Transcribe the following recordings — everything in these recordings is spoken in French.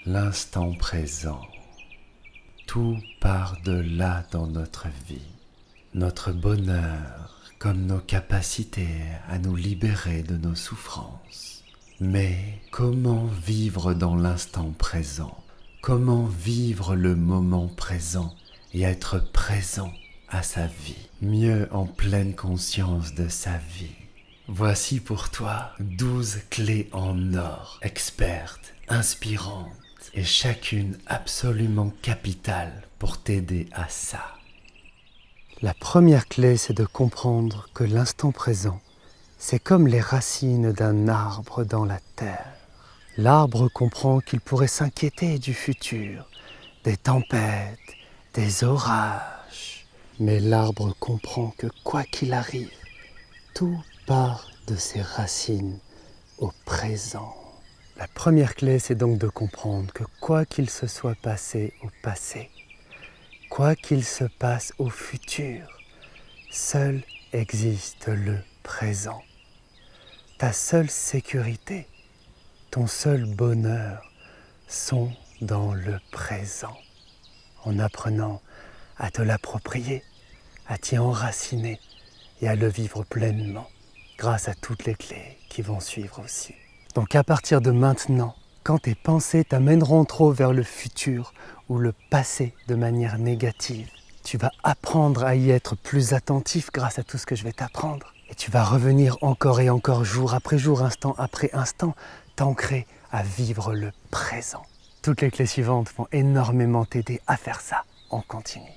l'instant présent. Tout part de là dans notre vie. Notre bonheur comme nos capacités à nous libérer de nos souffrances. Mais comment vivre dans l'instant présent? Comment vivre le moment présent et être présent à sa vie, mieux en pleine conscience de sa vie? Voici pour toi 12 clés en or, expertes, inspirantes et chacune absolument capitale pour t'aider à ça. La première clé, c'est de comprendre que l'instant présent, c'est comme les racines d'un arbre dans la terre. L'arbre comprend qu'il pourrait s'inquiéter du futur, des tempêtes, des orages. Mais l'arbre comprend que quoi qu'il arrive, tout part de ses racines au présent. La première clé, c'est donc de comprendre que quoi qu'il se soit passé au passé, quoi qu'il se passe au futur, seul existe le présent. Ta seule sécurité, ton seul bonheur sont dans le présent. En apprenant à te l'approprier, à t'y enraciner et à le vivre pleinement, grâce à toutes les clés qui vont suivre aussi. Donc à partir de maintenant, quand tes pensées t'amèneront trop vers le futur ou le passé de manière négative, tu vas apprendre à y être plus attentif grâce à tout ce que je vais t'apprendre. Et tu vas revenir encore et encore, jour après jour, instant après instant, t'ancrer à vivre le présent. Toutes les clés suivantes vont énormément t'aider à faire ça en continu.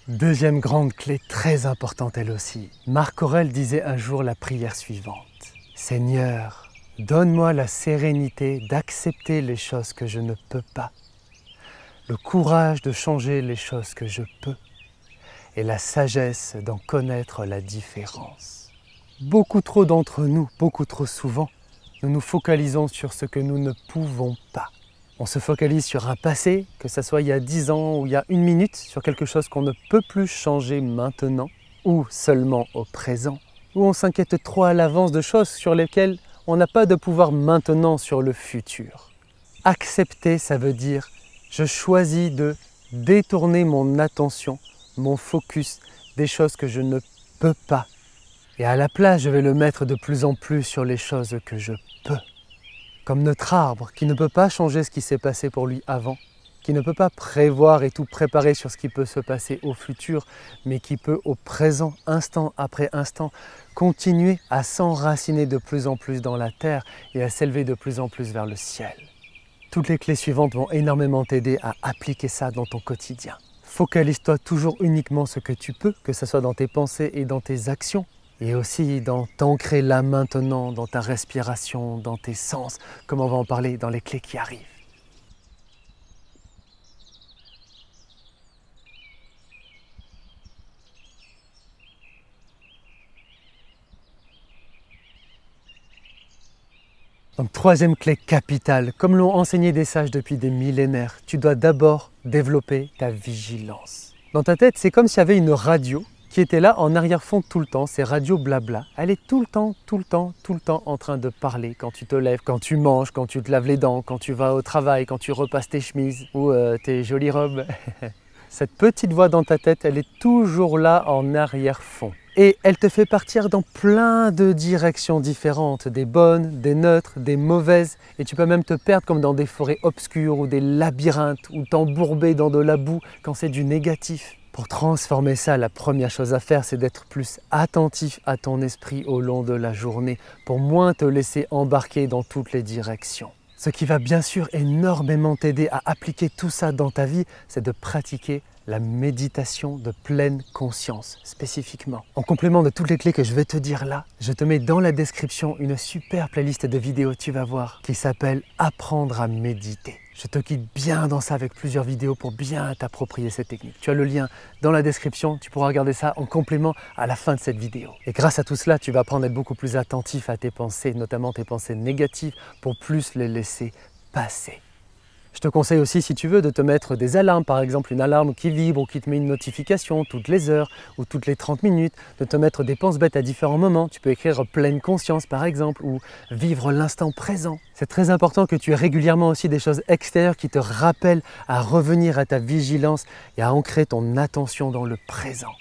Deuxième grande clé, très importante elle aussi. Marc Aurèle disait un jour la prière suivante. Seigneur, donne-moi la sérénité d'accepter les choses que je ne peux pas, le courage de changer les choses que je peux et la sagesse d'en connaître la différence. Beaucoup trop d'entre nous, beaucoup trop souvent, nous nous focalisons sur ce que nous ne pouvons pas. On se focalise sur un passé, que ce soit il y a 10 ans ou il y a 1 minute, sur quelque chose qu'on ne peut plus changer maintenant, ou seulement au présent, ou on s'inquiète trop à l'avance de choses sur lesquelles on n'a pas de pouvoir maintenant sur le futur. Accepter, ça veut dire je choisis de détourner mon attention, mon focus des choses que je ne peux pas. Et à la place, je vais le mettre de plus en plus sur les choses que je peux. Comme notre arbre qui ne peut pas changer ce qui s'est passé pour lui avant, qui ne peut pas prévoir et tout préparer sur ce qui peut se passer au futur, mais qui peut au présent, instant après instant, continuer à s'enraciner de plus en plus dans la terre et à s'élever de plus en plus vers le ciel. Toutes les clés suivantes vont énormément t'aider à appliquer ça dans ton quotidien. Focalise-toi toujours uniquement ce que tu peux, que ce soit dans tes pensées et dans tes actions, et aussi dans t'ancrer là maintenant, dans ta respiration, dans tes sens, comme on va en parler dans les clés qui arrivent. Donc troisième clé capitale, comme l'ont enseigné des sages depuis des millénaires, tu dois d'abord développer ta vigilance. Dans ta tête, c'est comme s'il y avait une radio qui était là en arrière-fond tout le temps, c'est radio blabla. Elle est tout le temps en train de parler quand tu te lèves, quand tu manges, quand tu te laves les dents, quand tu vas au travail, quand tu repasses tes chemises ou tes jolies robes. Cette petite voix dans ta tête, elle est toujours là en arrière-fond. Et elle te fait partir dans plein de directions différentes, des bonnes, des neutres, des mauvaises. Et tu peux même te perdre comme dans des forêts obscures ou des labyrinthes ou t'embourber dans de la boue quand c'est du négatif. Pour transformer ça, la première chose à faire, c'est d'être plus attentif à ton esprit au long de la journée pour moins te laisser embarquer dans toutes les directions. Ce qui va bien sûr énormément t'aider à appliquer tout ça dans ta vie, c'est de pratiquer la méditation de pleine conscience, spécifiquement. En complément de toutes les clés que je vais te dire là, je te mets dans la description une super playlist de vidéos, tu vas voir, qui s'appelle « Apprendre à méditer ». Je te guide bien dans ça avec plusieurs vidéos pour bien t'approprier cette technique. Tu as le lien dans la description, tu pourras regarder ça en complément à la fin de cette vidéo. Et grâce à tout cela, tu vas apprendre à être beaucoup plus attentif à tes pensées, notamment tes pensées négatives, pour plus les laisser passer. Je te conseille aussi, si tu veux, de te mettre des alarmes, par exemple une alarme qui vibre ou qui te met une notification toutes les heures ou toutes les 30 minutes, de te mettre des pense-bêtes à différents moments. Tu peux écrire pleine conscience, par exemple, ou vivre l'instant présent. C'est très important que tu aies régulièrement aussi des choses extérieures qui te rappellent à revenir à ta vigilance et à ancrer ton attention dans le présent.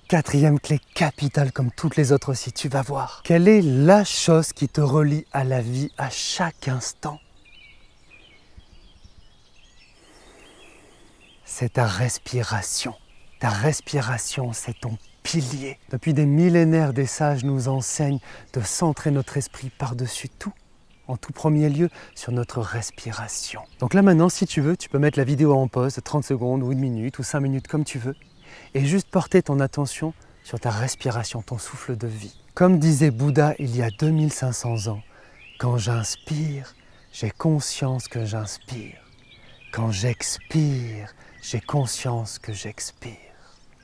Quatrième clé capitale, comme toutes les autres aussi, tu vas voir. Quelle est la chose qui te relie à la vie à chaque instant? C'est ta respiration. Ta respiration, c'est ton pilier. Depuis des millénaires, des sages nous enseignent de centrer notre esprit par-dessus tout. En tout premier lieu, sur notre respiration. Donc là maintenant, si tu veux, tu peux mettre la vidéo en pause de 30 secondes ou 1 minute ou 5 minutes comme tu veux. Et juste porter ton attention sur ta respiration, ton souffle de vie. Comme disait Bouddha il y a 2500 ans, quand j'inspire, j'ai conscience que j'inspire. Quand j'expire, j'ai conscience que j'expire.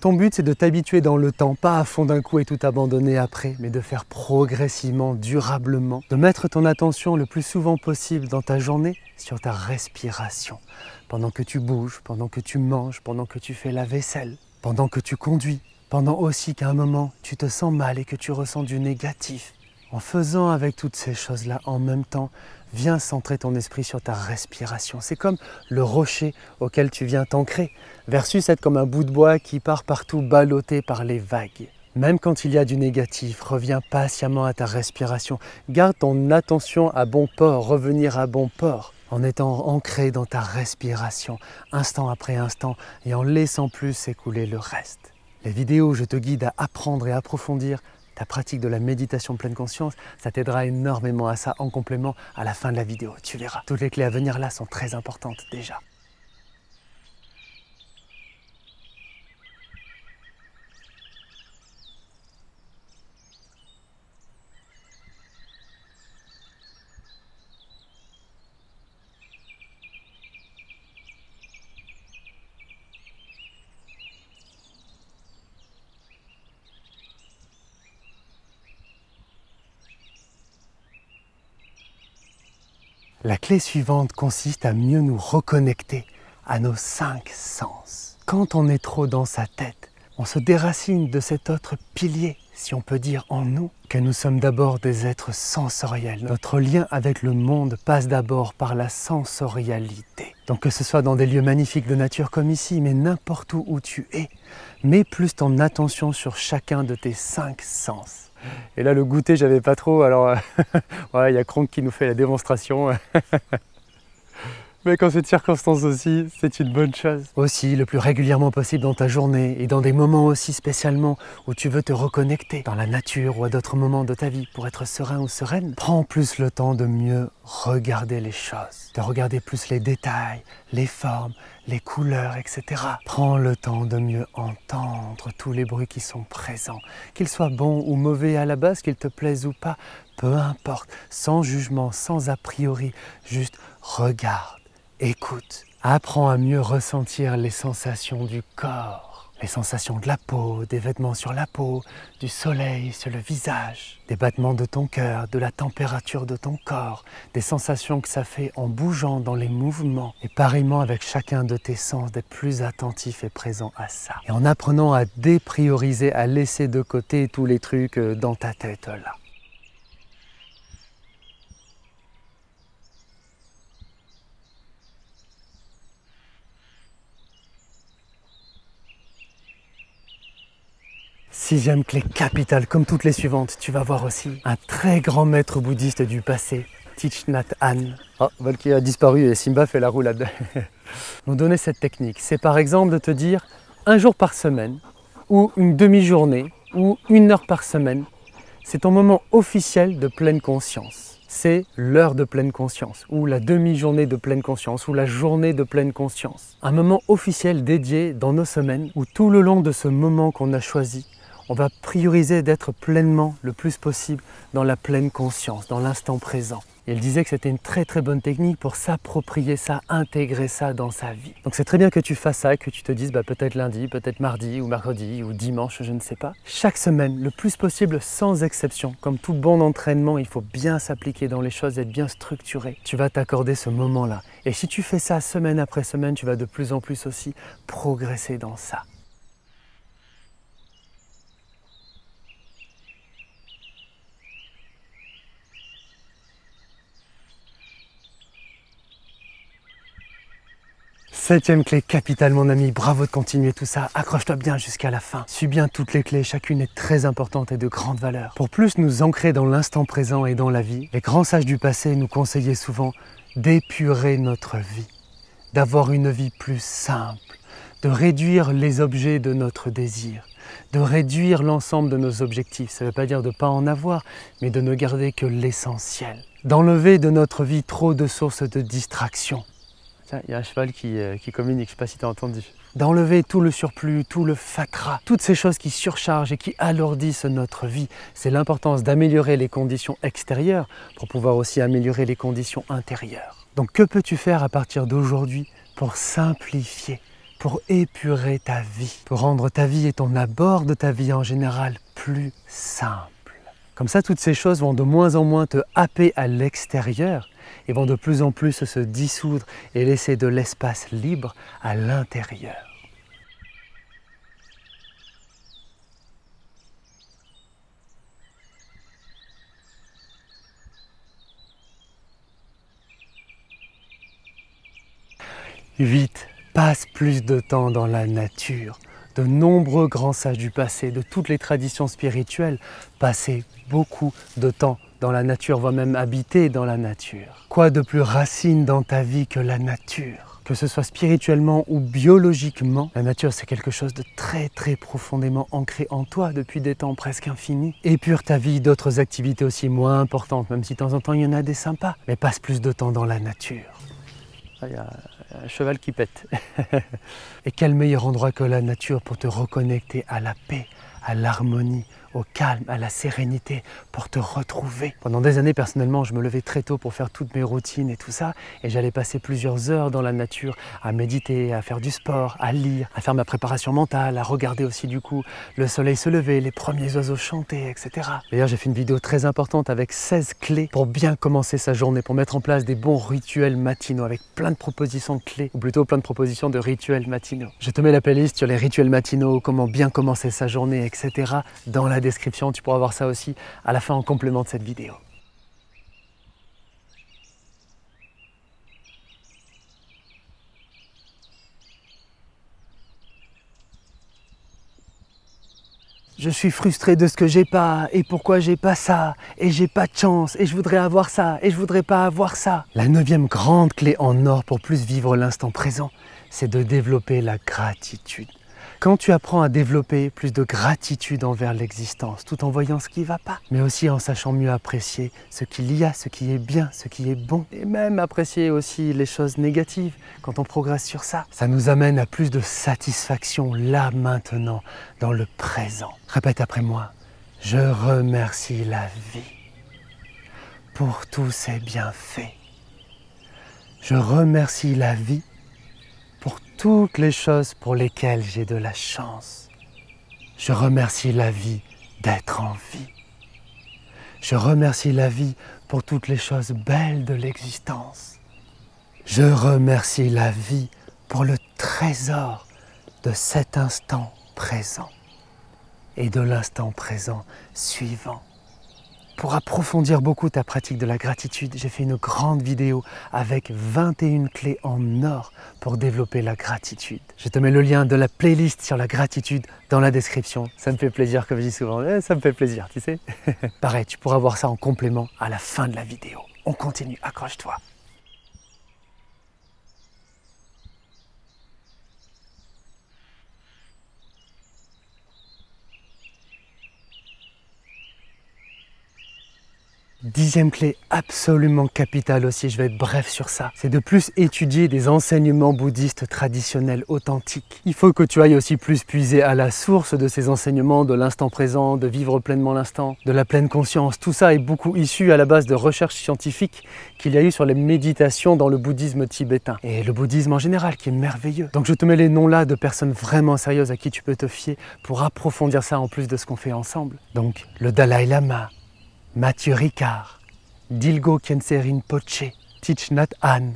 Ton but, c'est de t'habituer dans le temps, pas à fond d'un coup et tout abandonner après, mais de faire progressivement, durablement, de mettre ton attention le plus souvent possible dans ta journée sur ta respiration. Pendant que tu bouges, pendant que tu manges, pendant que tu fais la vaisselle, pendant que tu conduis, pendant aussi qu'à un moment tu te sens mal et que tu ressens du négatif. En faisant avec toutes ces choses-là en même temps, viens centrer ton esprit sur ta respiration. C'est comme le rocher auquel tu viens t'ancrer, versus être comme un bout de bois qui part partout ballotté par les vagues. Même quand il y a du négatif, reviens patiemment à ta respiration. Garde ton attention à bon port, revenir à bon port, en étant ancré dans ta respiration, instant après instant, et en laissant plus s'écouler le reste. Les vidéos où je te guide à apprendre et approfondir ta pratique de la méditation pleine conscience, ça t'aidera énormément à ça en complément à la fin de la vidéo, tu verras. Toutes les clés à venir là sont très importantes déjà. La clé suivante consiste à mieux nous reconnecter à nos 5 sens. Quand on est trop dans sa tête, on se déracine de cet autre pilier, si on peut dire en nous, que nous sommes d'abord des êtres sensoriels. Notre lien avec le monde passe d'abord par la sensorialité. Donc que ce soit dans des lieux magnifiques de nature comme ici, mais n'importe où tu es, mets plus ton attention sur chacun de tes 5 sens. Et là, le goûter, j'avais pas trop, alors voilà, il y a Kronk qui nous fait la démonstration. Mais quand c'est de circonstance aussi, c'est une bonne chose. Aussi, le plus régulièrement possible dans ta journée et dans des moments aussi spécialement où tu veux te reconnecter dans la nature ou à d'autres moments de ta vie pour être serein ou sereine, prends plus le temps de mieux regarder les choses, de regarder plus les détails, les formes, les couleurs, etc. Prends le temps de mieux entendre tous les bruits qui sont présents, qu'ils soient bons ou mauvais à la base, qu'ils te plaisent ou pas, peu importe, sans jugement, sans a priori, juste regarde. Écoute, apprends à mieux ressentir les sensations du corps, les sensations de la peau, des vêtements sur la peau, du soleil sur le visage, des battements de ton cœur, de la température de ton corps, des sensations que ça fait en bougeant dans les mouvements. Et pareillement avec chacun de tes sens, d'être plus attentif et présent à ça. Et en apprenant à déprioriser, à laisser de côté tous les trucs dans ta tête là. Sixième clé capitale, comme toutes les suivantes, tu vas voir aussi un très grand maître bouddhiste du passé, Thich Nhat Hanh. Oh, Valkyrie a disparu et Simba fait la roulade. Nous donner cette technique, c'est par exemple de te dire un jour par semaine, ou une demi-journée, ou 1 heure par semaine, c'est ton moment officiel de pleine conscience. C'est l'heure de pleine conscience, ou la demi-journée de pleine conscience, ou la journée de pleine conscience. Un moment officiel dédié dans nos semaines, où tout le long de ce moment qu'on a choisi, on va prioriser d'être pleinement, le plus possible, dans la pleine conscience, dans l'instant présent. Et elle disait que c'était une très très bonne technique pour s'approprier ça, intégrer ça dans sa vie. Donc c'est très bien que tu fasses ça, que tu te dises peut-être lundi, peut-être mardi ou mercredi ou dimanche, je ne sais pas. Chaque semaine, le plus possible, sans exception. Comme tout bon entraînement, il faut bien s'appliquer dans les choses, être bien structuré. Tu vas t'accorder ce moment-là. Et si tu fais ça semaine après semaine, tu vas de plus en plus aussi progresser dans ça. Septième clé capitale mon ami, bravo de continuer tout ça, accroche-toi bien jusqu'à la fin. Suis bien toutes les clés, chacune est très importante et de grande valeur. Pour plus nous ancrer dans l'instant présent et dans la vie, les grands sages du passé nous conseillaient souvent d'épurer notre vie, d'avoir une vie plus simple, de réduire les objets de notre désir, de réduire l'ensemble de nos objectifs. Ça ne veut pas dire de ne pas en avoir, mais de ne garder que l'essentiel. D'enlever de notre vie trop de sources de distraction. Tiens, il y a un cheval qui communique, je ne sais pas si tu as entendu. D'enlever tout le surplus, tout le fatras, toutes ces choses qui surchargent et qui alourdissent notre vie. C'est l'importance d'améliorer les conditions extérieures pour pouvoir aussi améliorer les conditions intérieures. Donc que peux-tu faire à partir d'aujourd'hui pour simplifier, pour épurer ta vie, pour rendre ta vie et ton abord de ta vie en général plus simple? Comme ça, toutes ces choses vont de moins en moins te happer à l'extérieur et vont de plus en plus se dissoudre et laisser de l'espace libre à l'intérieur. Huit, passe plus de temps dans la nature. De nombreux grands sages du passé, de toutes les traditions spirituelles, passaient beaucoup de temps dans la nature, voire même habiter dans la nature. Quoi de plus racine dans ta vie que la nature? Que ce soit spirituellement ou biologiquement, la nature c'est quelque chose de très très profondément ancré en toi depuis des temps presque infinis. Épure ta vie d'autres activités aussi moins importantes, même si de temps en temps il y en a des sympas, mais passe plus de temps dans la nature. Il y a un cheval qui pète. Et quel meilleur endroit que la nature pour te reconnecter à la paix, à l'harmonie, au calme, à la sérénité, pour te retrouver. Pendant des années, personnellement, je me levais très tôt pour faire toutes mes routines et tout ça, et j'allais passer plusieurs heures dans la nature à méditer, à faire du sport, à lire, à faire ma préparation mentale, à regarder aussi du coup le soleil se lever, les premiers oiseaux chanter, etc. D'ailleurs, j'ai fait une vidéo très importante avec 16 clés pour bien commencer sa journée, pour mettre en place des bons rituels matinaux avec plein de propositions de clés, ou plutôt plein de propositions de rituels matinaux. Je te mets la playlist sur les rituels matinaux, comment bien commencer sa journée, etc. dans la description, tu pourras voir ça aussi à la fin en complément de cette vidéo. Je suis frustré de ce que j'ai pas, et pourquoi j'ai pas ça, et j'ai pas de chance, et je voudrais avoir ça, et je voudrais pas avoir ça. La 9e grande clé en or pour plus vivre l'instant présent, c'est de développer la gratitude. Quand tu apprends à développer plus de gratitude envers l'existence, tout en voyant ce qui ne va pas, mais aussi en sachant mieux apprécier ce qu'il y a, ce qui est bien, ce qui est bon, et même apprécier aussi les choses négatives quand on progresse sur ça, ça nous amène à plus de satisfaction là, maintenant, dans le présent. Répète après moi, je remercie la vie pour tous ses bienfaits. Je remercie la vie pour toutes les choses pour lesquelles j'ai de la chance. Je remercie la vie d'être en vie. Je remercie la vie pour toutes les choses belles de l'existence. Je remercie la vie pour le trésor de cet instant présent et de l'instant présent suivant. Pour approfondir beaucoup ta pratique de la gratitude, j'ai fait une grande vidéo avec 21 clés en or pour développer la gratitude. Je te mets le lien de la playlist sur la gratitude dans la description. Ça me fait plaisir, comme je dis souvent, ça me fait plaisir, tu sais. Pareil, tu pourras voir ça en complément à la fin de la vidéo. On continue, accroche-toi. 10e clé absolument capitale aussi, je vais être bref sur ça, c'est de plus étudier des enseignements bouddhistes traditionnels authentiques. Il faut que tu ailles aussi plus puiser à la source de ces enseignements, de l'instant présent, de vivre pleinement l'instant, de la pleine conscience. Tout ça est beaucoup issu à la base de recherches scientifiques qu'il y a eu sur les méditations dans le bouddhisme tibétain et le bouddhisme en général qui est merveilleux. Donc je te mets les noms là de personnes vraiment sérieuses à qui tu peux te fier pour approfondir ça en plus de ce qu'on fait ensemble. Donc le Dalai Lama, Matthieu Ricard, Dilgo Khyentse Rinpoche, Thich Nhat Hanh,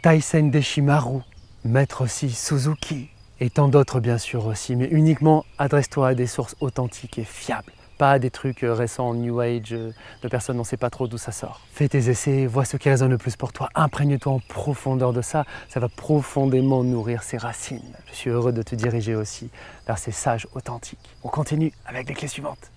Taisen Deshimaru, Maître aussi Suzuki et tant d'autres bien sûr aussi, mais uniquement adresse-toi à des sources authentiques et fiables, pas à des trucs récents, New Age, de personnes on ne sait pas trop d'où ça sort. Fais tes essais, vois ce qui résonne le plus pour toi, imprègne-toi en profondeur de ça, ça va profondément nourrir ses racines. Je suis heureux de te diriger aussi vers ces sages authentiques. On continue avec les clés suivantes.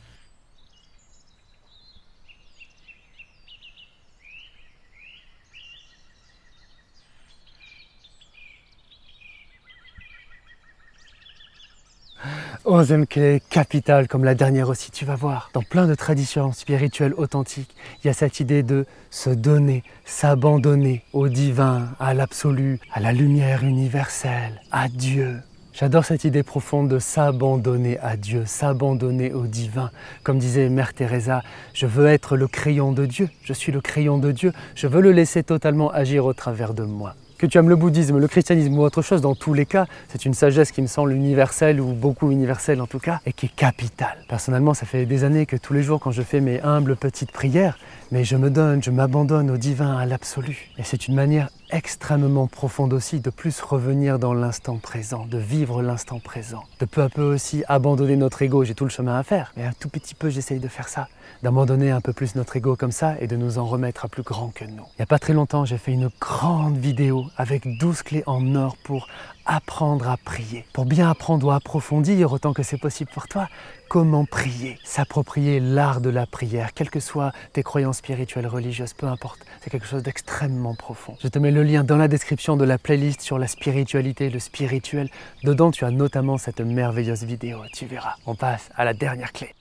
Onzième clé capitale, comme la dernière aussi, tu vas voir. Dans plein de traditions spirituelles authentiques, il y a cette idée de se donner, s'abandonner au divin, à l'absolu, à la lumière universelle, à Dieu. J'adore cette idée profonde de s'abandonner à Dieu, s'abandonner au divin. Comme disait Mère Teresa, je veux être le crayon de Dieu, je suis le crayon de Dieu, je veux le laisser totalement agir au travers de moi. Que tu aimes le bouddhisme, le christianisme ou autre chose, dans tous les cas, c'est une sagesse qui me semble universelle, ou beaucoup universelle en tout cas, et qui est capitale. Personnellement, ça fait des années que tous les jours, quand je fais mes humbles petites prières, mais je me donne, je m'abandonne au divin, à l'absolu. Et c'est une manière extrêmement profonde aussi de plus revenir dans l'instant présent, de vivre l'instant présent, de peu à peu aussi abandonner notre ego. J'ai tout le chemin à faire, mais un tout petit peu j'essaye de faire ça, d'abandonner un peu plus notre ego comme ça et de nous en remettre à plus grand que nous. Il n'y a pas très longtemps, j'ai fait une grande vidéo avec 12 clés en or pour apprendre à prier. Pour bien apprendre ou approfondir, autant que c'est possible pour toi, comment prier, s'approprier l'art de la prière, quelles que soient tes croyances spirituelles, religieuses, peu importe. C'est quelque chose d'extrêmement profond. Je te mets le lien dans la description de la playlist sur la spiritualité, le spirituel. Dedans, tu as notamment cette merveilleuse vidéo, tu verras. On passe à la dernière clé.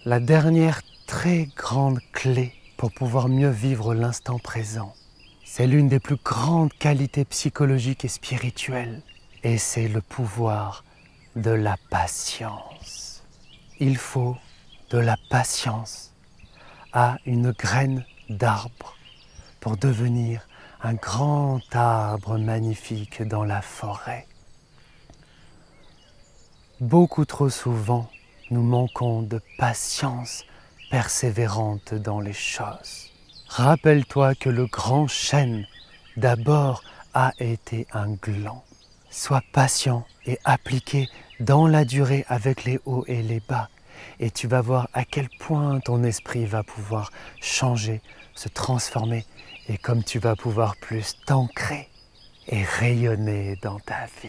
La dernière très grande clé pour pouvoir mieux vivre l'instant présent, c'est l'une des plus grandes qualités psychologiques et spirituelles, et c'est le pouvoir de la patience. Il faut de la patience à une graine d'arbre pour devenir un grand arbre magnifique dans la forêt. Beaucoup trop souvent, nous manquons de patience persévérante dans les choses. Rappelle-toi que le grand chêne, d'abord, a été un gland. Sois patient et appliqué dans la durée avec les hauts et les bas. Et tu vas voir à quel point ton esprit va pouvoir changer, se transformer. Et comme tu vas pouvoir plus t'ancrer et rayonner dans ta vie.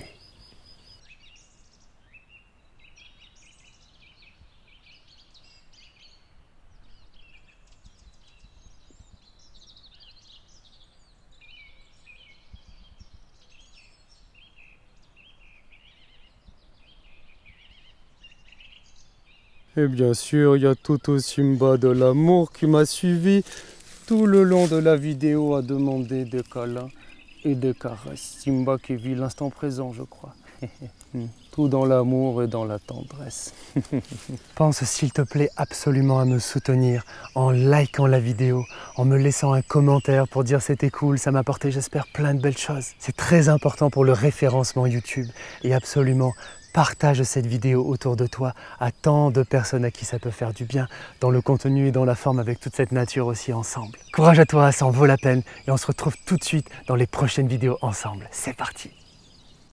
Et bien sûr, il y a Toto Simba de l'amour qui m'a suivi tout le long de la vidéo à demander des câlins et des caresses. Simba qui vit l'instant présent, je crois. Tout dans l'amour et dans la tendresse. Pense s'il te plaît absolument à me soutenir en likant la vidéo, en me laissant un commentaire pour dire c'était cool, ça m'a apporté j'espère plein de belles choses. C'est très important pour le référencement YouTube et absolument partage cette vidéo autour de toi à tant de personnes à qui ça peut faire du bien dans le contenu et dans la forme avec toute cette nature aussi ensemble. Courage à toi, ça en vaut la peine et on se retrouve tout de suite dans les prochaines vidéos ensemble. C'est parti!